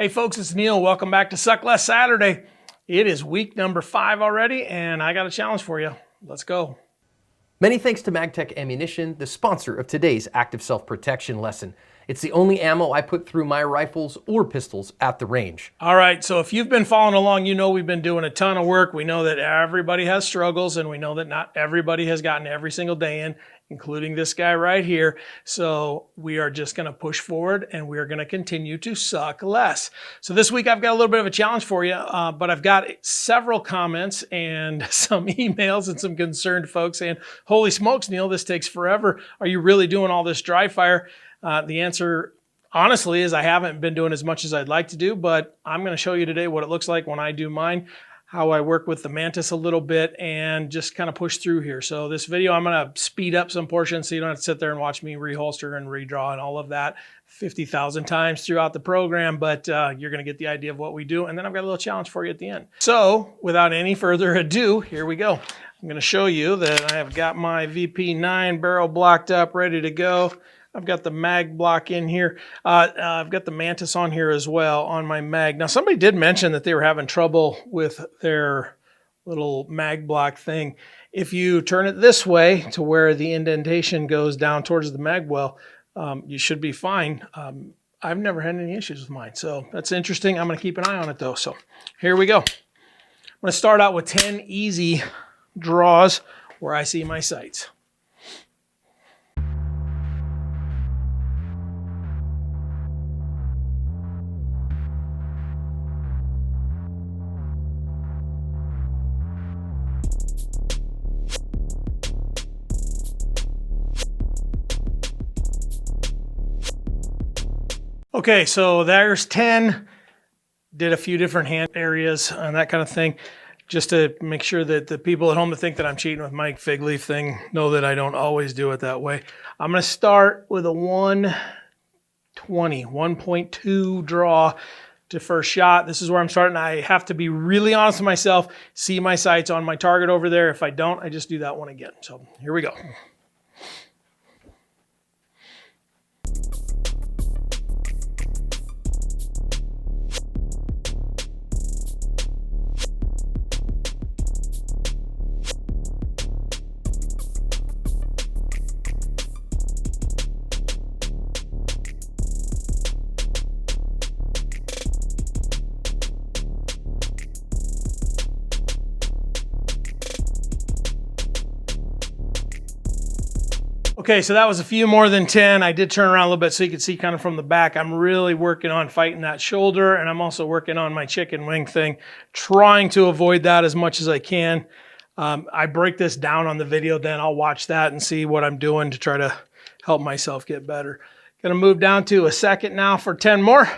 Hey folks, it's Neil. Welcome back to Suck Less Saturday. It is week number 5 already, and I got a challenge for you. Let's go. Many thanks to Magtech Ammunition, the sponsor of today's active self-protection lesson. It's the only ammo I put through my rifles or pistols at the range. All right, so if you've been following along, you know we've been doing a ton of work. We know that everybody has struggles, and we know that not everybody has gotten every single day in, including this guy right here. So we are just going to push forward, and we are going to continue to suck less. So this week I've got a little bit of a challenge for you, but I've got several comments and some emails and some concerned folks saying, holy smokes, Neil, this takes forever. Are you really doing all this dry fire? The answer, honestly, is I haven't been doing as much as I'd like to do, but I'm going to show you today what it looks like when I do mine, how I work with the Mantis a little bit, and just kind of push through here. So this video, I'm going to speed up some portions so you don't have to sit there and watch me reholster and redraw and all of that 50,000 times throughout the program, but you're going to get the idea of what we do. And then I've got a little challenge for you at the end. So without any further ado, here we go. I'm going to show you that I have got my VP9 barrel blocked up, ready to go. I've got the mag block in here. I've got the Mantis on here as well on my mag. Now, somebody did mention that they were having trouble with their little mag block thing. If you turn it this way to where the indentation goes down towards the mag well, you should be fine. I've never had any issues with mine, so that's interesting. I'm going to keep an eye on it, though. So here we go. I'm going to start out with 10 easy draws where I see my sights. Okay, so there's 10. Did a few different hand areas and that kind of thing, just to make sure that the people at home that think that I'm cheating with my fig leaf thing know that I don't always do it that way. I'm going to start with a 120, 1.2 draw to first shot. This is where I'm starting. I have to be really honest with myself, see my sights on my target over there. If I don't, I just do that one again. So here we go. Okay, so that was a few more than 10. I did turn around a little bit so you could see kind of from the back. I'm really working on fighting that shoulder, and I'm also working on my chicken wing thing, trying to avoid that as much as I can. I break this down on the video, then I'll watch that and see what I'm doing to try to help myself get better. Gonna move down to a second now for 10 more.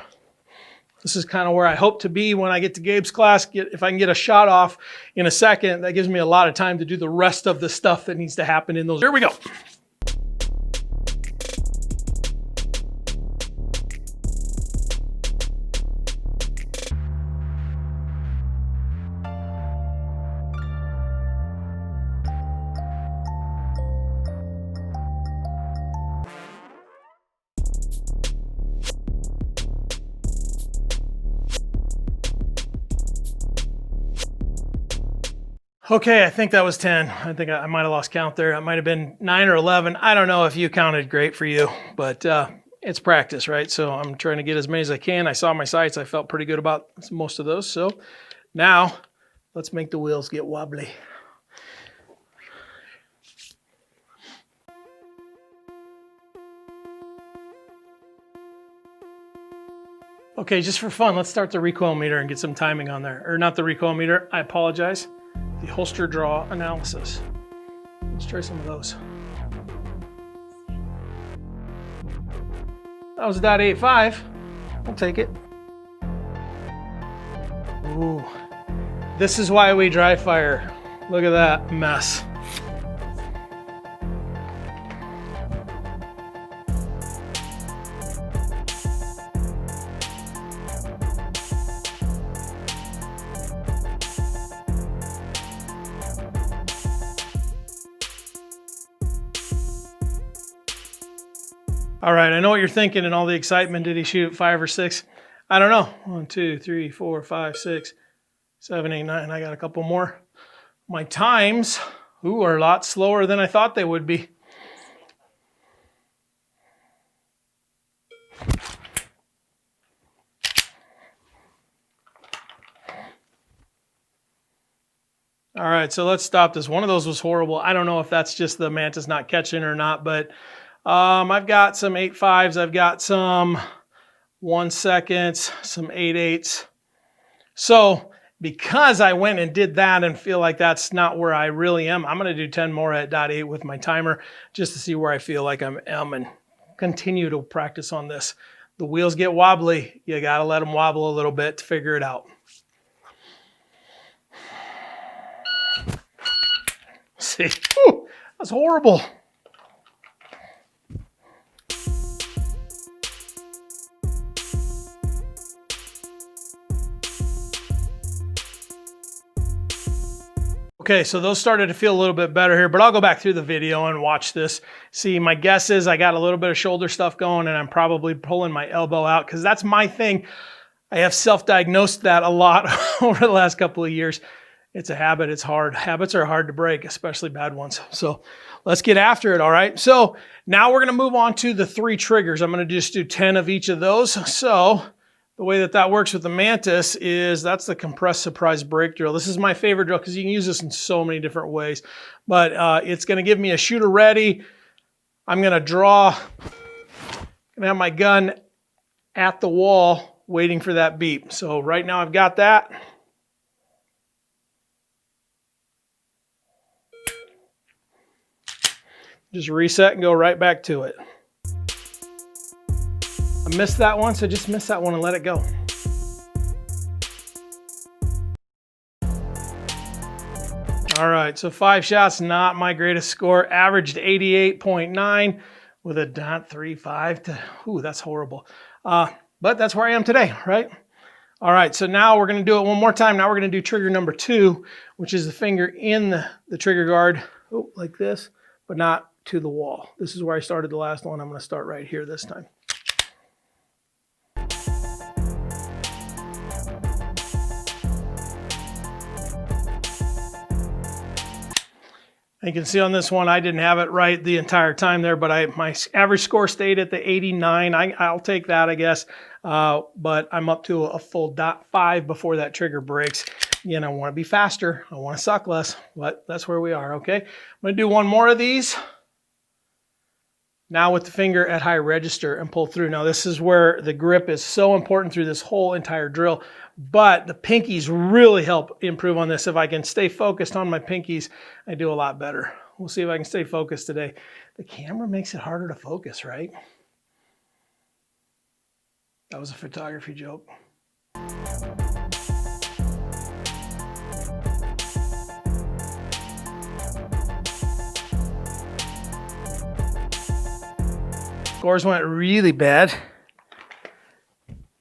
This is kind of where I hope to be when I get to Gabe's class. If I can get a shot off in a second, that gives me a lot of time to do the rest of the stuff that needs to happen in those. Here we go. Okay, I think that was 10. I think I might have lost count there. It might have been 9 or 11. I don't know if you counted great for you, but it's practice, right? So I'm trying to get as many as I can. I saw my sights. I felt pretty good about most of those. So now let's make the wheels get wobbly. Okay, just for fun, let's start the recoil meter and get some timing on there. Or not the recoil meter, I apologize. The holster draw analysis. Let's try some of those. That was a .85. I'll take it. Ooh. This is why we dry fire. Look at that mess. All right, I know what you're thinking and all the excitement. Did he shoot 5 or 6? I don't know. 1, 2, 3, 4, 5, 6, 7, 8, 9. I got a couple more. My times, are a lot slower than I thought they would be. All right, so let's stop this. One of those was horrible. I don't know if that's just the mantis not catching or not, but I've got some 8.5s. I've got some 1 seconds, some 8.8s. So because I went and did that and feel like that's not where I really am, I'm going to do 10 more at .8 with my timer just to see where I feel like I am and continue to practice on this. The wheels get wobbly. You got to let them wobble a little bit to figure it out. See, that's horrible. Okay, so those started to feel a little bit better here, but I'll go back through the video and watch this. See, my guess is I got a little bit of shoulder stuff going and I'm probably pulling my elbow out because that's my thing. I have self-diagnosed that a lot over the last couple of years. It's a habit, it's hard. Habits are hard to break, especially bad ones. So let's get after it, all right? So now we're gonna move on to the 3 triggers. I'm gonna just do 10 of each of those. So the way that works with the mantis is that's the compressed surprise break drill. This is my favorite drill because you can use this in so many different ways. But it's gonna give me a shooter ready. I'm gonna draw, gonna have my gun at the wall waiting for that beep. So right now I've got that. Just reset and go right back to it. I missed that one, so just miss that one and let it go. All right, so 5 shots, not my greatest score. Averaged 88.9 with a .35 to, that's horrible. But that's where I am today, right? All right, so now we're gonna do it one more time. Now we're gonna do trigger number 2, which is the finger in the trigger guard, like this, but not to the wall. This is where I started the last one. I'm going to start right here this time. You can see on this one, I didn't have it right the entire time there, but my average score stayed at the 89. I'll take that, I guess. But I'm up to a full .5 before that trigger breaks. Again, I want to be faster. I want to suck less, but that's where we are, okay? I'm going to do one more of these. Now with the finger at high register and pull through. Now this is where the grip is so important through this whole entire drill, but the pinkies really help improve on this. If I can stay focused on my pinkies, I do a lot better. We'll see if I can stay focused today. The camera makes it harder to focus, right? That was a photography joke. Scores went really bad.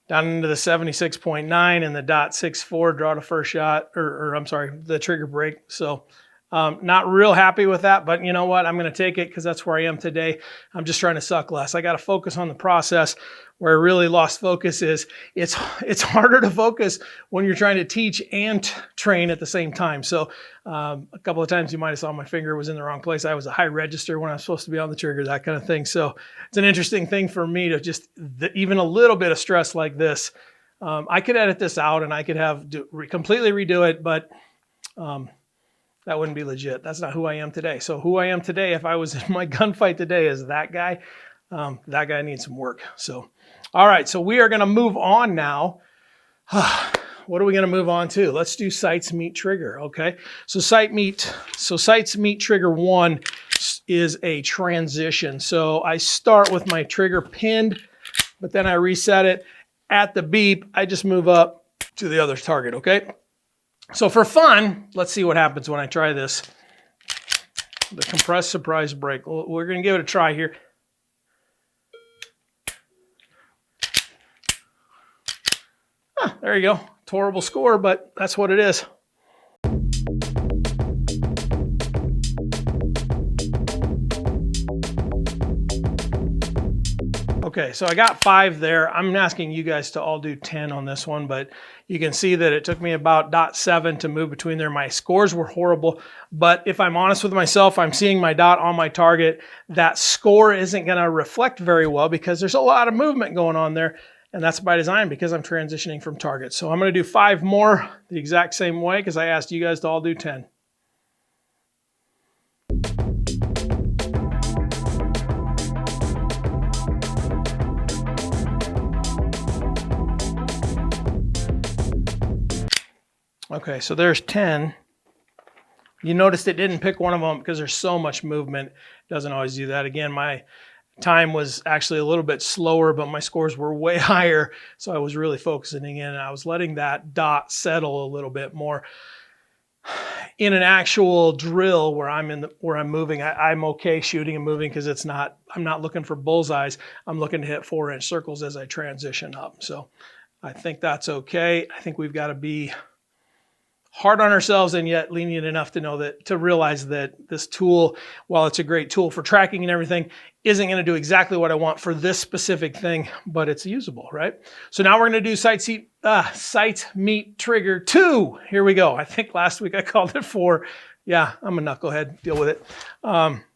Down into the 76.9 and the .64 draw to first shot, or I'm sorry, the trigger break. So not real happy with that, but you know what? I'm going to take it because that's where I am today. I'm just trying to suck less. I got to focus on the process. Where I really lost focus is it's harder to focus when you're trying to teach and train at the same time. So a couple of times you might have saw my finger was in the wrong place. I was a high register when I was supposed to be on the trigger, that kind of thing. So it's an interesting thing for me to just, even a little bit of stress like this. I could edit this out and I could completely redo it, but that wouldn't be legit. That's not who I am today. So who I am today, if I was in my gunfight today, is that guy. That guy needs some work. So, all right, so we are going to move on now. What are we going to move on to? Let's do sights meet trigger, okay? So sights meet trigger 1 is a transition. So I start with my trigger pinned, but then I reset it. At the beep, I just move up to the other target, okay? So for fun, let's see what happens when I try this. The compressed surprise break. We're going to give it a try here. There you go. Horrible score, but that's what it is. Okay, so I got 5 there. I'm asking you guys to all do 10 on this one, but you can see that it took me about 0.7 to move between there. My scores were horrible, but if I'm honest with myself, I'm seeing my dot on my target. That score isn't going to reflect very well because there's a lot of movement going on there, and that's by design because I'm transitioning from target. So I'm going to do 5 more the exact same way because I asked you guys to all do 10. Okay, so there's 10. You noticed it didn't pick one of them because there's so much movement. It doesn't always do that. Again, my time was actually a little bit slower, but my scores were way higher. So I was really focusing in and I was letting that dot settle a little bit more. In an actual drill where I'm moving, I'm okay shooting and moving because I'm not looking for bullseyes. I'm looking to hit 4-inch circles as I transition up. So I think that's okay. I think we've got to be hard on ourselves and yet lenient enough to realize that this tool, while it's a great tool for tracking and everything, isn't going to do exactly what I want for this specific thing, but it's usable, right? So now we're going to do sights meet trigger 2. Here we go. I think last week I called it 4. Yeah, I'm a knucklehead. Deal with it.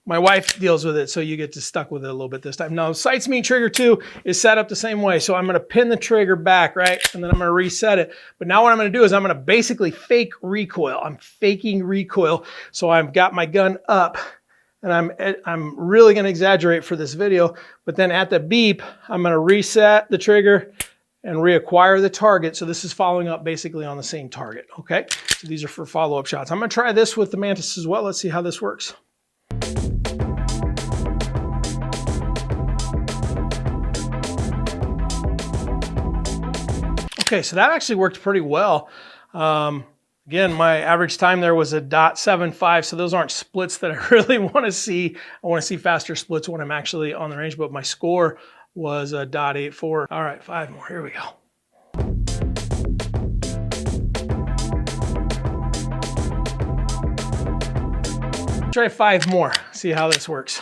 My wife deals with it, so you get to stuck with it a little bit this time. Now, sights meet trigger 2 is set up the same way. So I'm going to pin the trigger back, right? And then I'm going to reset it. But now what I'm going to do is I'm going to basically fake recoil. I'm faking recoil. So I've got my gun up, and I'm really going to exaggerate for this video. But then at the beep, I'm going to reset the trigger and reacquire the target. So this is following up basically on the same target, okay? So these are for follow-up shots. I'm going to try this with the Mantis as well. Let's see how this works. Okay, so that actually worked pretty well. Again, my average time there was a 0.75, so those aren't splits that I really want to see. I want to see faster splits when I'm actually on the range, but my score was a 0.84. All right, 5 more. Here we go. Try 5 more. See how this works.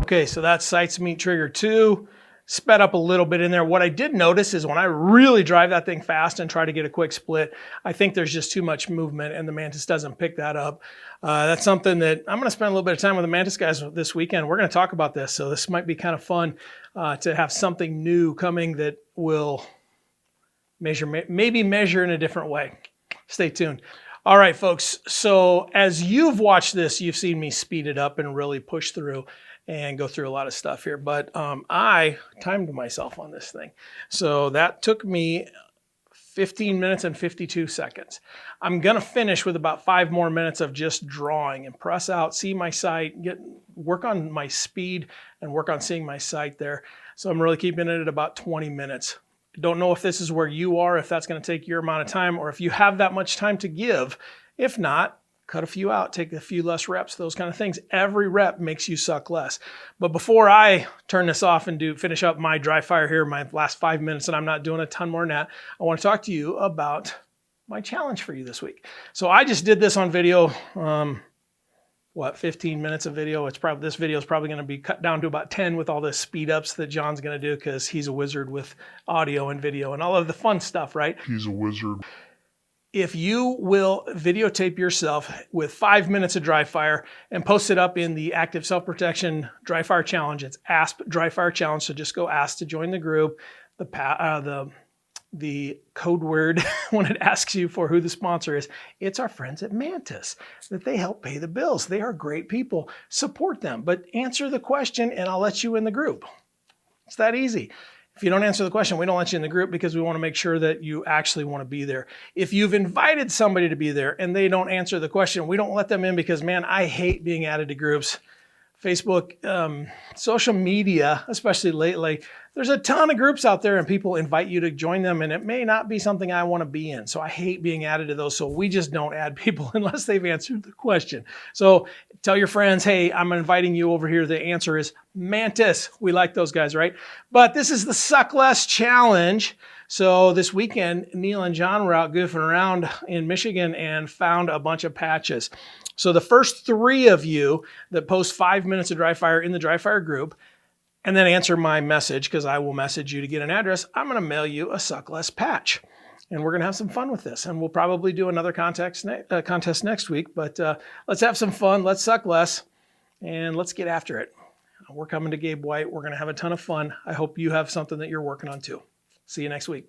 Okay, so that's sights meet trigger 2. Sped up a little bit in there. What I did notice is when I really drive that thing fast and try to get a quick split, I think there's just too much movement and the Mantis doesn't pick that up. That's something that I'm going to spend a little bit of time with the Mantis guys this weekend. We're going to talk about this. So this might be kind of fun to have something new coming that will maybe measure in a different way. Stay tuned. All right, folks. So as you've watched this, you've seen me speed it up and really push through and go through a lot of stuff here. But I timed myself on this thing. So that took me 15 minutes and 52 seconds. I'm going to finish with about 5 more minutes of just drawing and press out, see my sight, work on my speed and work on seeing my sight there. So I'm really keeping it at about 20 minutes. Don't know if this is where you are, if that's going to take your amount of time, or if you have that much time to give. If not, cut a few out, take a few less reps, those kind of things. Every rep makes you suck less. But before I turn this off and finish up my dry fire here, my last 5 minutes, and I'm not doing a ton more than that, I want to talk to you about my challenge for you this week. So I just did this on video, 15 minutes of video. This video is probably going to be cut down to about 10 with all the speed ups that John's going to do because he's a wizard with audio and video and all of the fun stuff, right? He's a wizard. If you will videotape yourself with 5 minutes of dry fire and post it up in the Active Self-Protection Dry Fire Challenge, it's ASP Dry Fire Challenge. So just go ask to join the group. The code word when it asks you for who the sponsor is, it's our friends at Mantis, that they help pay the bills. They are great people. Support them, but answer the question and I'll let you in the group. It's that easy. If you don't answer the question, we don't let you in the group because we want to make sure that you actually want to be there. If you've invited somebody to be there and they don't answer the question, we don't let them in because, man, I hate being added to groups. Facebook, social media, especially lately, there's a ton of groups out there and people invite you to join them and it may not be something I want to be in. So I hate being added to those. So we just don't add people unless they've answered the question. So tell your friends, hey, I'm inviting you over here. The answer is Mantis. We like those guys, right? But this is the Suck Less Challenge. So this weekend, Neil and John were out goofing around in Michigan and found a bunch of patches. So the first 3 of you that post 5 minutes of dry fire in the dry fire group and then answer my message, because I will message you to get an address, I'm going to mail you a Suck Less patch. And we're going to have some fun with this. And we'll probably do another contest next week. But let's have some fun. Let's suck less. And let's get after it. We're coming to Gabe White. We're going to have a ton of fun. I hope you have something that you're working on too. See you next week.